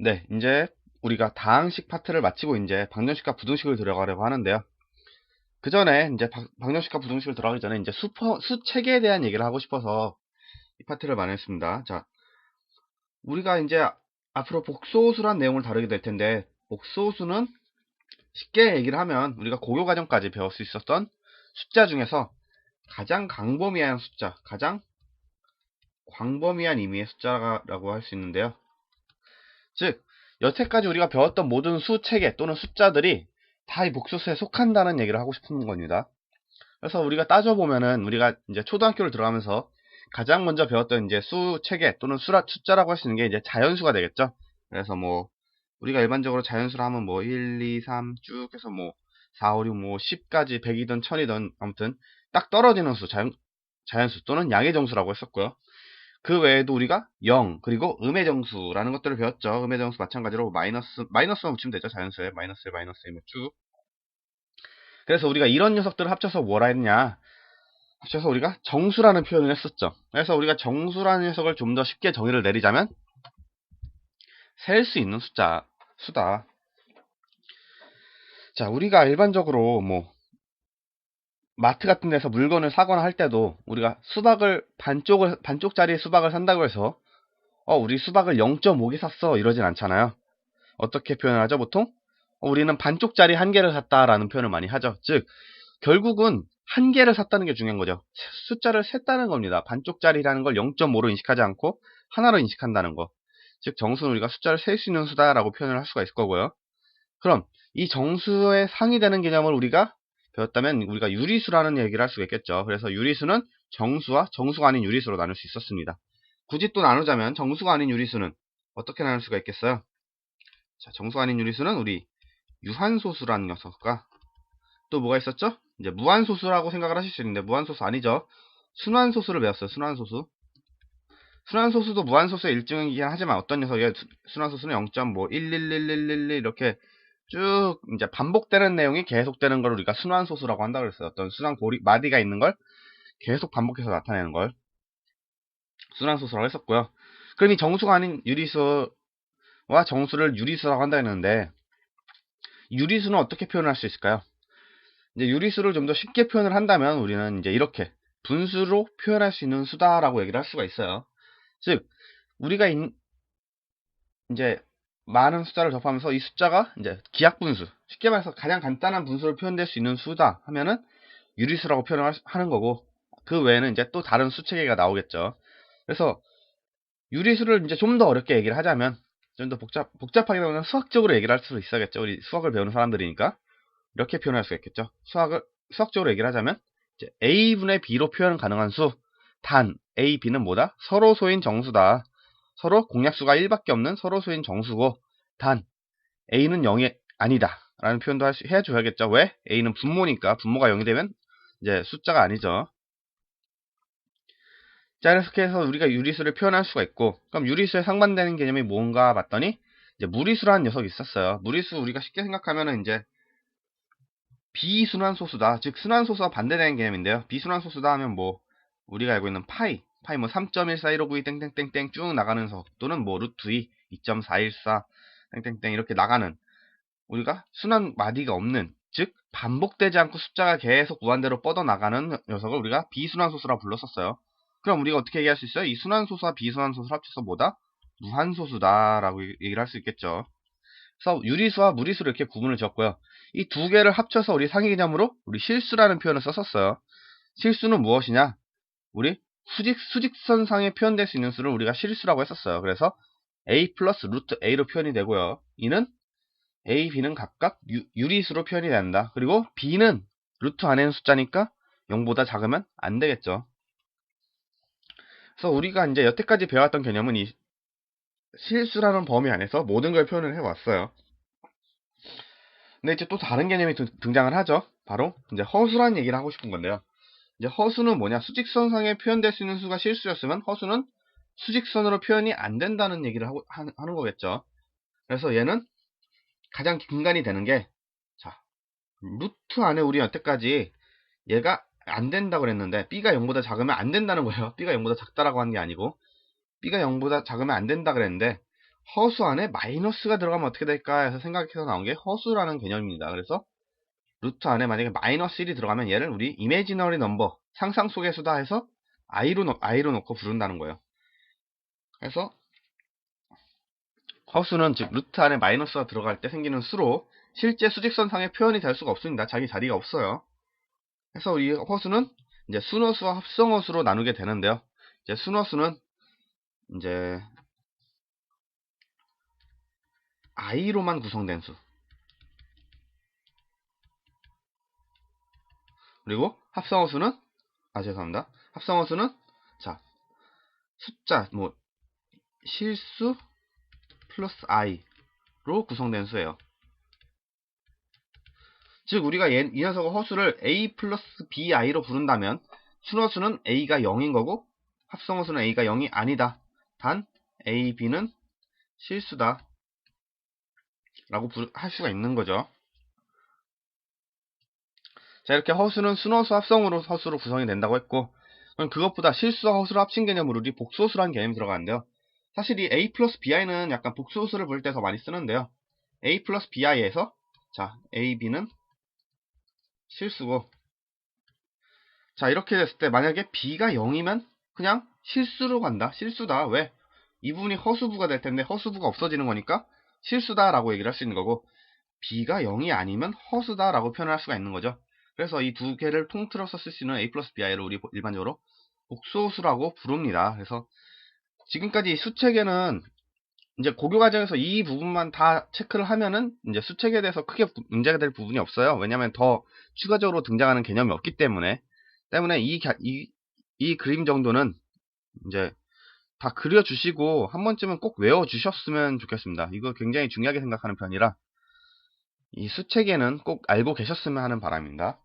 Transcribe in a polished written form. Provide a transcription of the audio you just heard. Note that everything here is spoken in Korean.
네, 이제 우리가 다항식 파트를 마치고 이제 방정식과 부등식을 들어가려고 하는데요. 그 전에 이제 방정식과 부등식을 들어가기 전에 이제 수체계에 대한 얘기를 하고 싶어서 이 파트를 마련했습니다. 자, 우리가 이제 앞으로 복소수란 내용을 다루게 될 텐데, 복소수는 쉽게 얘기를 하면 우리가 고교 과정까지 배울 수 있었던 숫자 중에서 가장 광범위한 숫자, 가장 광범위한 의미의 숫자라고 할 수 있는데요. 즉, 여태까지 우리가 배웠던 모든 수체계 또는 숫자들이 다 이 복소수에 속한다는 얘기를 하고 싶은 겁니다. 그래서 우리가 따져보면은 우리가 이제 초등학교를 들어가면서 가장 먼저 배웠던 이제 수체계 또는 숫자라고 할 수 있는 게 이제 자연수가 되겠죠. 그래서 뭐 우리가 일반적으로 자연수를 하면 뭐 1, 2, 3 쭉 해서 뭐 4, 5, 6, 뭐 10까지 100이든 1000이든 아무튼 딱 떨어지는 수 자연수 또는 양의 정수라고 했었고요. 그 외에도 우리가 0 그리고 음의 정수라는 것들을 배웠죠. 음의 정수 마찬가지로 마이너스만 붙이면 되죠. 자연수에 마이너스 1, 마이너스 1 쭉. 그래서 우리가 이런 녀석들을 합쳐서 뭐라 했냐? 합쳐서 우리가 정수라는 표현을 했었죠. 그래서 우리가 정수라는 녀석을 좀 더 쉽게 정의를 내리자면 셀 수 있는 수다. 자, 우리가 일반적으로 뭐 마트 같은 데서 물건을 사거나 할 때도 우리가 수박을 반쪽짜리 수박을 산다고 해서 우리 수박을 0.5개 샀어 이러진 않잖아요. 어떻게 표현을 하죠? 보통 우리는 반쪽짜리 한 개를 샀다라는 표현을 많이 하죠. 즉 결국은 한 개를 샀다는 게 중요한 거죠. 숫자를 셌다는 겁니다. 반쪽짜리라는 걸 0.5로 인식하지 않고 하나로 인식한다는 거. 즉 정수는 우리가 숫자를 셀 수 있는 수다라고 표현을 할 수가 있을 거고요. 그럼 이 정수에 상위되는 개념을 우리가 배웠다면 우리가 유리수라는 얘기를 할 수가 있겠죠. 그래서 유리수는 정수와 정수가 아닌 유리수로 나눌 수 있었습니다. 굳이 또 나누자면 정수가 아닌 유리수는 어떻게 나눌 수가 있겠어요? 자, 정수가 아닌 유리수는 우리 유한소수라는 녀석과 또 뭐가 있었죠? 이제 무한소수라고 생각을 하실 수 있는데 무한소수 아니죠. 순환소수를 배웠어요. 순환소수. 순환소수도 무한소수의 일종이긴 하지만 어떤 녀석이에요? 순환소수는 0.11111 이렇게 쭉 이제 반복되는 내용이 계속되는 걸 우리가 순환소수라고 한다고 그랬어요. 어떤 마디가 있는 걸 계속 반복해서 나타내는 걸 순환소수라고 했었고요. 그럼 이 정수가 아닌 유리수와 정수를 유리수라고 한다 했는데 유리수는 어떻게 표현할 수 있을까요? 이제 유리수를 좀 더 쉽게 표현을 한다면 우리는 이제 이렇게 분수로 표현할 수 있는 수다라고 얘기를 할 수가 있어요. 즉 우리가 이제 많은 숫자를 접하면서 이 숫자가 이제 기하분수, 쉽게 말해서 가장 간단한 분수로 표현될 수 있는 수다 하면은 유리수라고 표현을 하는 거고, 그 외에는 이제 또 다른 수체계가 나오겠죠. 그래서 유리수를 이제 좀 더 어렵게 얘기를 하자면 좀 더 복잡하게 나오면 수학적으로 얘기를 할 수도 있어야겠죠. 우리 수학을 배우는 사람들이니까 이렇게 표현할 수가 있겠죠. 수학적으로 얘기를 하자면 이제 a분의 b로 표현 가능한 수, 단 a, b는 뭐다? 서로 소인 정수다. 서로 공약수가 1밖에 없는 서로 소인 정수고, 단 a는 0이 아니다 라는 표현도 해줘야겠죠. 왜? a는 분모니까 분모가 0이 되면 이제 숫자가 아니죠. 자, 이렇게 해서 우리가 유리수를 표현할 수가 있고, 그럼 유리수에 상반되는 개념이 뭔가 봤더니 이제 무리수라는 녀석이 있었어요. 무리수 우리가 쉽게 생각하면은 이제 비순환소수다. 즉 순환소수와 반대되는 개념인데요. 비순환소수다 하면 뭐 우리가 알고 있는 파이 뭐 3.14159 땡땡땡땡 쭉 나가는 석, 또는 뭐 루트 2 2.414 땡땡땡 이렇게 나가는, 우리가 순환 마디가 없는, 즉 반복되지 않고 숫자가 계속 무한대로 뻗어나가는 녀석을 우리가 비순환소수라 불렀었어요. 그럼 우리가 어떻게 얘기할 수 있어요? 이 순환소수와 비순환소수를 합쳐서 뭐다? 무한소수다라고 얘기를 할 수 있겠죠. 그래서 유리수와 무리수를 이렇게 구분을 지었고요. 이 두 개를 합쳐서 우리 상위 개념으로 우리 실수라는 표현을 썼었어요. 실수는 무엇이냐? 우리 수직선상에 표현될 수 있는 수를 우리가 실수라고 했었어요. 그래서 a 플러스 루트 a로 표현이 되고요. 이는 a, b는 각각 유리수로 표현이 된다. 그리고 b는 루트 안에 있는 숫자니까 0보다 작으면 안 되겠죠. 그래서 우리가 이제 여태까지 배웠던 개념은 이 실수라는 범위 안에서 모든 걸 표현을 해왔어요. 근데 이제 또 다른 개념이 등장을 하죠. 바로 이제 허수라는 얘기를 하고 싶은 건데요. 이제 허수는 뭐냐? 수직선상에 표현될 수 있는 수가 실수였으면 허수는 수직선으로 표현이 안 된다는 얘기를 하는 거겠죠. 그래서 얘는 가장 근간이 되는 게, 자, 루트 안에 우리 여태까지 얘가 안 된다고 그랬는데 b가 0보다 작으면 안 된다는 거예요. b가 0보다 작다라고 한 게 아니고 b가 0보다 작으면 안 된다 그랬는데 허수 안에 마이너스가 들어가면 어떻게 될까 해서 생각해서 나온 게 허수라는 개념입니다. 그래서 루트 안에 만약에 마이너스 1이 들어가면 얘를 우리 이미지너리 넘버, 상상 속의 수다 해서 i로 놓고 부른다는 거예요. 그래서 허수는 즉 루트 안에 마이너스가 들어갈 때 생기는 수로 실제 수직선상의 표현이 될 수가 없습니다. 자기 자리가 없어요. 그래서 이 허수는 이제 순허수와 합성허수로 나누게 되는데요. 이제 순허수는 이제 i로만 구성된 수. 그리고 합성허수는 죄송합니다. 합성허수는 자, 숫자 실수 플러스 i로 구성된 수예요. 즉 우리가 이 녀석의 허수를 a 플러스 bi로 부른다면 순허수는 a가 0인 거고 합성허수는 a가 0이 아니다. 단 a, b는 실수다 라고 할 수가 있는 거죠. 자, 이렇게 허수는 순허수 합성으로 허수로 구성이 된다고 했고, 그럼 그것보다 실수와 허수를 합친 개념으로 우리 복수허수라는 개념이 들어가는데요. 사실 이 a 플러스 bi는 약간 복수허수를 부를 때 더 많이 쓰는데요. a 플러스 bi에서 자, a, b는 실수고, 자, 이렇게 됐을 때 만약에 b가 0이면 그냥 실수로 간다. 실수다. 왜? 이 부분이 허수부가 될 텐데 허수부가 없어지는 거니까 실수다라고 얘기를 할 수 있는 거고, b가 0이 아니면 허수다라고 표현할 수가 있는 거죠. 그래서 이 두 개를 통틀어서 쓸 수 있는 a 플러스 bi를 우리 일반적으로 복수호수라고 부릅니다. 그래서 지금까지 수체계는 이제 고교 과정에서 이 부분만 다 체크를 하면은 이제 수체계에 대해서 크게 문제가 될 부분이 없어요. 왜냐하면 더 추가적으로 등장하는 개념이 없기 때문에 이 그림 정도는 이제 다 그려주시고 한 번쯤은 꼭 외워주셨으면 좋겠습니다. 이거 굉장히 중요하게 생각하는 편이라 이 수체계는 꼭 알고 계셨으면 하는 바람입니다.